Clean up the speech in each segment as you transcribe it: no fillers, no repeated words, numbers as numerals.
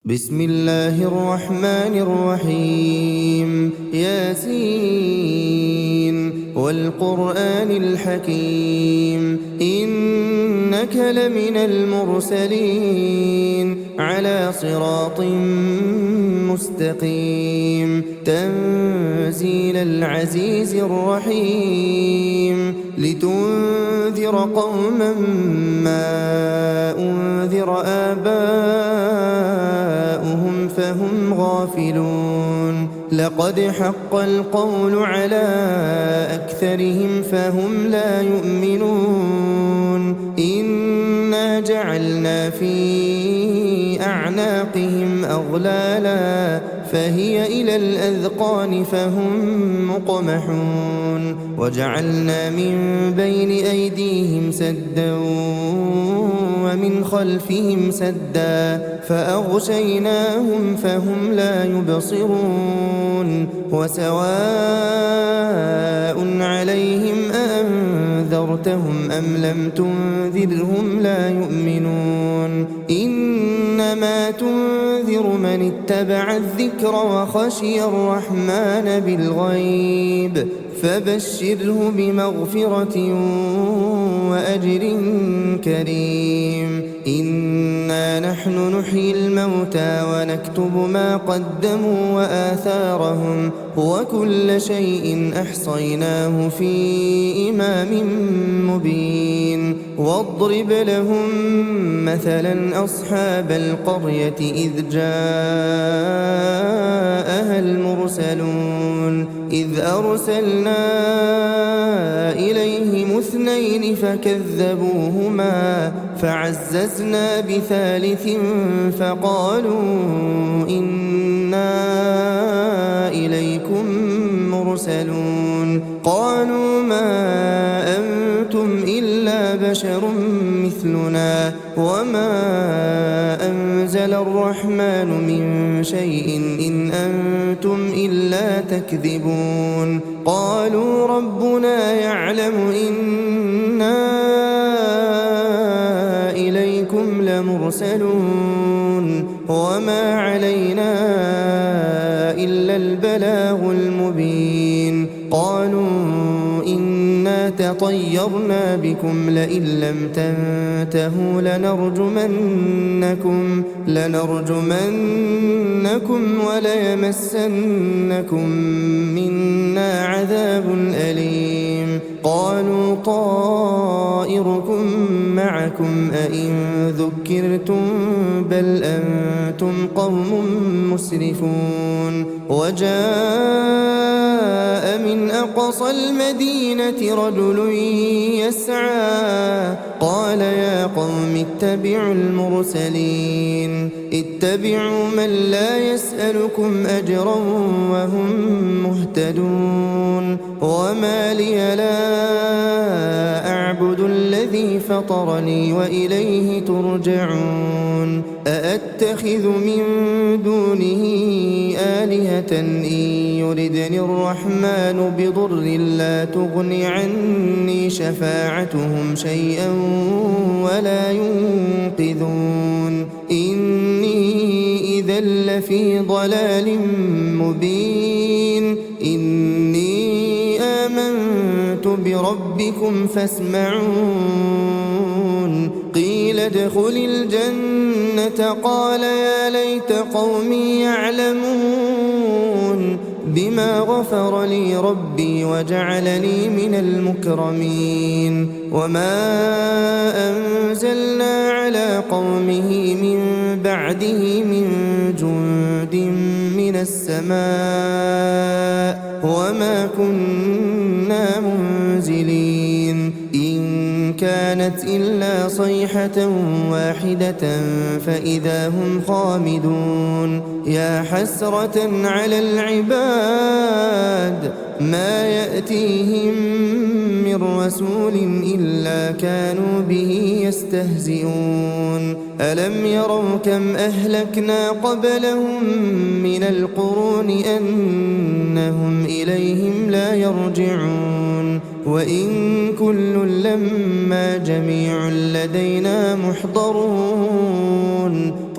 بسم الله الرحمن الرحيم ياسين والقرآن الحكيم إنك لمن المرسلين على صراط مستقيم تنزيل العزيز الرحيم لتنذر قوما ما أنذر آباؤهم فهم غافلون لقد حق القول على أكثرهم فهم لا يؤمنون إنا جعلنا في أعناقهم أغلالا فهي إلى الأذقان فهم مقمحون وجعلنا من بين أيديهم سدا ومن خلفهم سدا فأغشيناهم فهم لا يبصرون وسواء عليهم أأنذرتهم أم لم تنذرهم لا يؤمنون إنما تنذر من اتبع الذكر وخشي الرحمن بالغيب فبشره بمغفرة وأجر كريم إنا نحن نحيي الموتى ونكتب ما قدموا وآثارهم وكل شيء أحصيناه في إمام مبين واضرب لهم مثلا أصحاب القرية إذ جاءها المرسلون إذ أرسلنا إليهم اثنين فكذبوهما فعززنا بثالث فقالوا إنا إليكم مرسلون قالوا ما أنتم إلا بشر مثلنا وما أنزل الرحمن من شيء إن أنتم إلا تكذبون قالوا ربنا يعلم إنا إليكم لمرسلون وما علينا إلا البلاغ المبين قالوا إنا تطيرنا بكم لئن لم تنتهوا لنرجمنكم وليمسنكم منا عذاب أليم قالوا طائركم معكم أئن ذكرتم بل أنتم قوم مسرفون وجاء من أقصى المدينة رجل يسعى قال يا قوم اتبعوا المرسلين اتبعوا من لا يسألكم أجرا وهم مهتدون وما لي لا أعبد الذي فطرني وإليه ترجعون أأتخذ من دونه آلهة إن يردني الرحمن بضر لا تغن عني شفاعتهم شيئا ولا ينقذون إني إذا لفي ضلال مبين إني آمنت بربكم فاسمعون قيل ادخل الجنة قال يا ليت قومي يعلمون بما غفر لي ربي وجعلني من المكرمين وما أنزلنا على قومه من بعده من جند من السماء وما كنا منزلين إن كانت إلا صيحة واحدة فإذا هم خامدون يا حسرة على العباد ما يأتيهم من رسول إلا كانوا به يستهزئون ألم يروا كم أهلكنا قبلهم من القرون أنهم إليهم لا يرجعون وإن كل لما جميع لدينا محضرون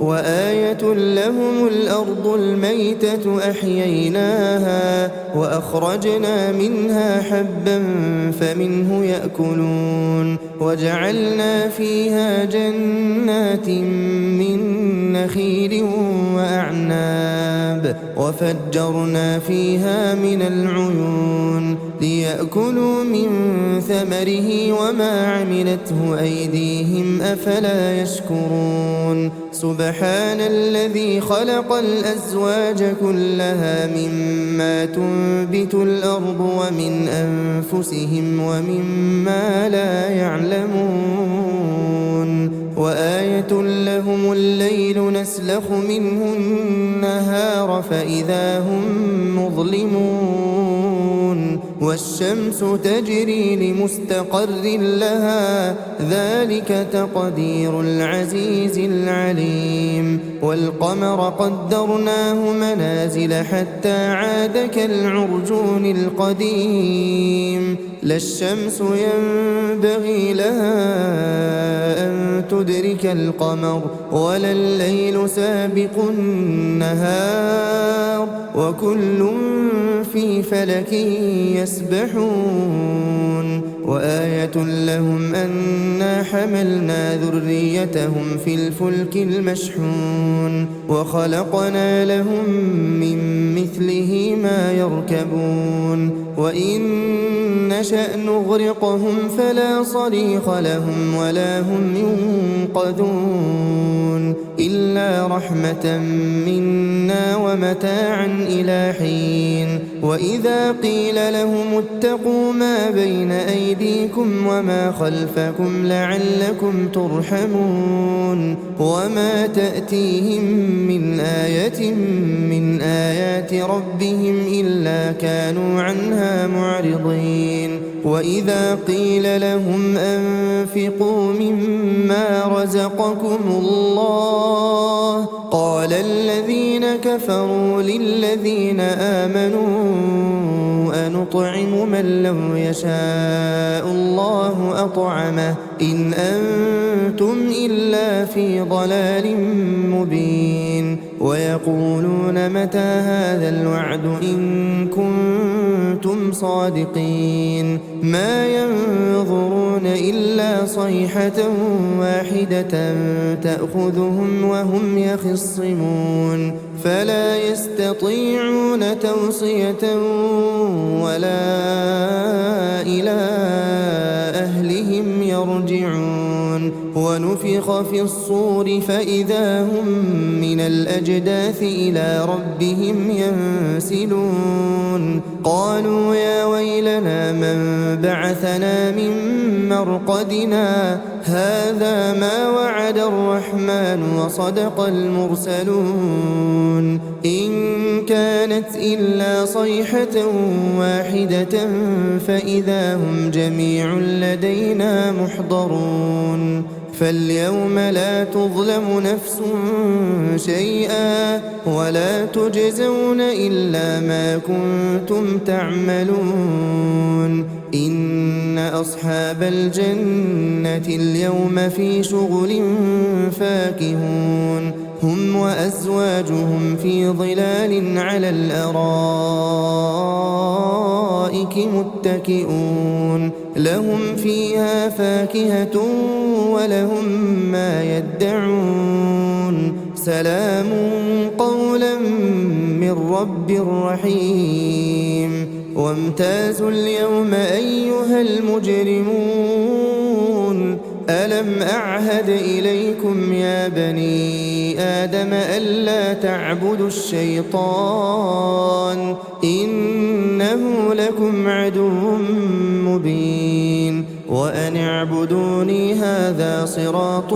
وآية لهم الأرض الميتة أحييناها وأخرجنا منها حبا فمنه يأكلون وجعلنا فيها جنات من نخيل وأعناب وفجرنا فيها من العيون ليأكلوا من ثمره وما عملته أيديهم أفلا يشكرون سبحان الذي خلق الأزواج كلها مما تنبت الأرض ومن أنفسهم ومما لا يعلمون وآية لهم الليل نسلخ منه النهار فإذا هم مظلمون والشمس تجري لمستقر لها ذلك تقدير العزيز العليم والقمر قدرناه منازل حتى عاد كالعرجون القديم لا الشمس ينبغي لها أن تدرك القمر ولا الليل سابق النهار وكل في فلك يسبحون وآية لهم أنا حملنا ذريتهم في الفلك المشحون وخلقنا لهم من مثله ما يركبون وإن نشأ نغرقهم فلا صريخ لهم ولا هم ينقذون إلا رحمة منا ومتاعا إلى حين وإذا قيل لهم اتقوا ما بين أيديكم وما خلفكم لعلكم ترحمون وما تأتيهم من آية من آيات ربهم إلا كانوا عنها معرضين وإذا قيل لهم أنفقوا مما رزقكم الله قال الذين كفروا للذين آمنوا أنطعم من لو يشاء الله أطعمه إن أنتم إلا في ضلال مبين ويقولون متى هذا الوعد إن كنتم صادقين ما ينظرون إلا صيحة واحدة تأخذهم وهم يخصمون فلا يستطيعون توصية ولا إلى أهلهم يرجعون ونفخ في الصور فإذا هم من الأجداث إلى ربهم ينسلون قالوا يا ويلنا من بعثنا من مرقدنا هذا ما وعد الرحمن وصدق المرسلون إن كانت إلا صيحة واحدة فإذا هم جميع لدينا محضرون فاليوم لا تظلم نفس شيئا ولا تجزون إلا ما كنتم تعملون إن أصحاب الجنة اليوم في شغل فاكهون هم وأزواجهم في ظلال على الأرائك متكئون لهم فيها فاكهة ولهم ما يدعون سلام قولا من رب رحيم وامتازوا اليوم أيها المجرمون ألم أعهد إليكم يا بني آدم ألا تعبدوا الشيطان إنه لكم عدو مبين وأن اعبدوني هذا صراط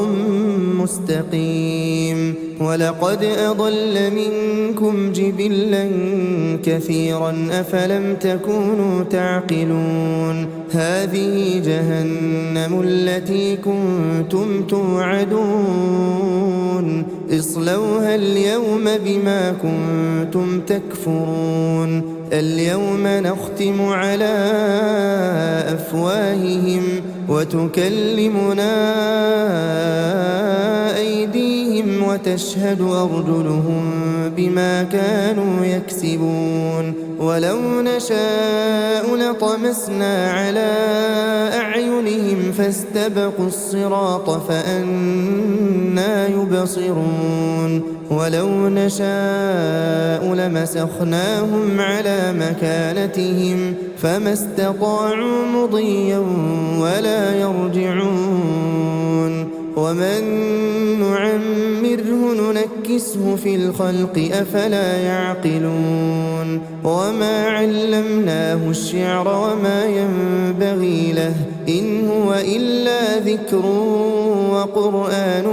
مستقيم ولقد أضل منكم جبلا كثيرا أفلم تكونوا تعقلون هذه جهنم التي كنتم توعدون اصلوها اليوم بما كنتم تكفرون اليوم نختم على أفواههم وتكلمنا أيديهم أيديهم وتشهد أرجلهم بما كانوا يكسبون ولو نشاء لطمسنا على أعينهم فاستبقوا الصراط فأنى يبصرون ولو نشاء لمسخناهم على مكانتهم فما استطاعوا مضيا ولا يرجعون ومن نعمره ننكسه في الخلق أفلا يعقلون وما علمناه الشعر وما ينبغي له إن هو إلا ذكر وقرآن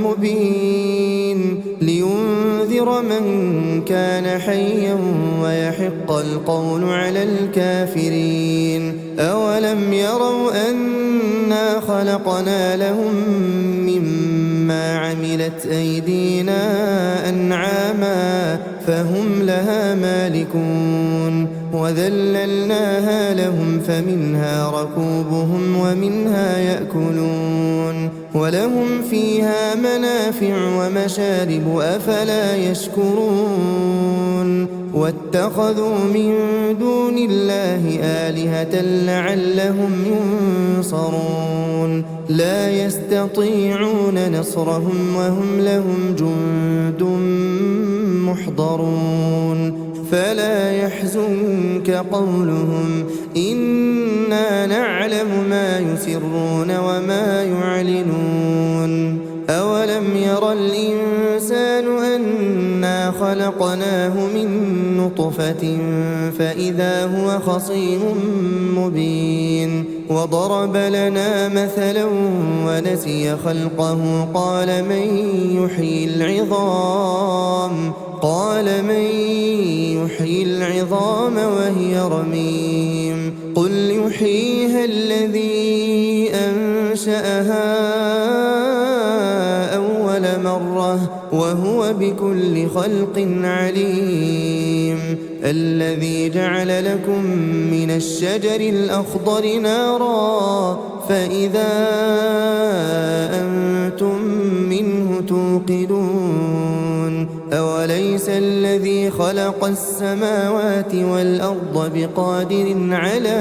مبين لينذر من كان حيا ويحق القول على الكافرين أولم يروا أنا خلقنا لهم مما عملت أيدينا أنعاما فهم لها مالكون وذللناها لهم فمنها ركوبهم ومنها يأكلون ولهم فيها منافع ومشارب أفلا يشكرون واتخذوا من دون الله آلهة لعلهم ينصرون لا يستطيعون نصرهم وهم لهم جند محضرون فلا يحزنك قولهم إنا نعلم ما يسرون وما يعلنون أولم ير الإنسان أنا خلقناه من نطفة فإذا هو خصيم مبين وضرب لنا مثلا ونسي خلقه قال من يحيي العظام وهي رميم قل يحييها الذي أنشأها أول مرة وهو بكل خلق عليم الذي جعل لكم من الشجر الأخضر نارا فإذا أنتم منه توقدون أوليس الذي خلق السماوات والأرض بقادر على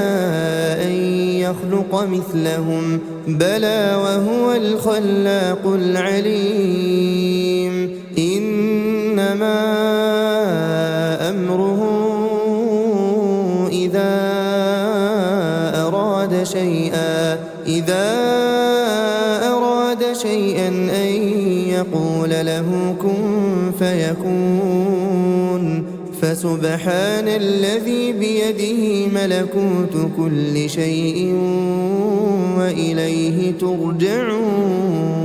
أن يخلق مثلهم بلى وهو الخلاق العليم إنما أمره إذا أراد شيئا أن يقول له كن فيكون فسبحان الذي بيده ملكوت كل شيء وإليه ترجعون.